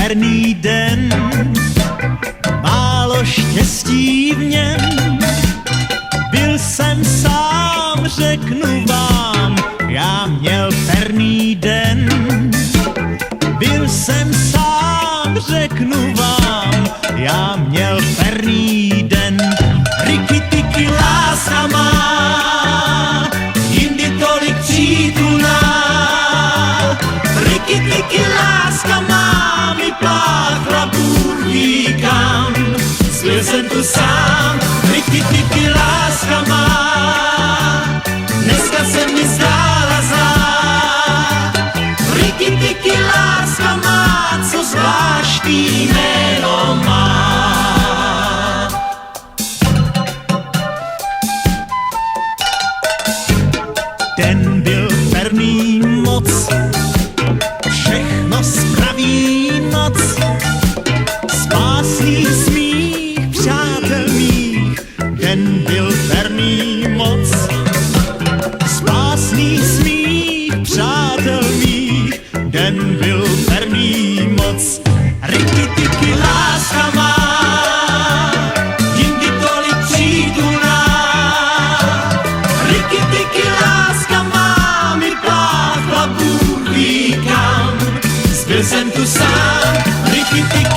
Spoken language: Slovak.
perný den, málo štěstí v něm. Byl jsem sám, řeknu vám, já měl perný den. Byl jsem sám, řeknu vám, já měl perný den. Riky tyky láska má, jindy tolik přítulná. Riky tyky láska má, mi pláchla Bůh ví kam. Byl jsem tu sám, riky tyky láska má, dneska se mi zdála zlá. Riky tyky láska má, co zvláštní jméno má. Ten byl perný moc, všechno spraví noc, spásný smích přátel mých. Ten byl perný moc, spásný smích přátel mých. Den byl perný moc. Riky tyky láska má, jindy tolik přítulná. Riky tyky láska má, mi pláchla Bůh ví kam. Zbyl jsem tu sám, riky tyky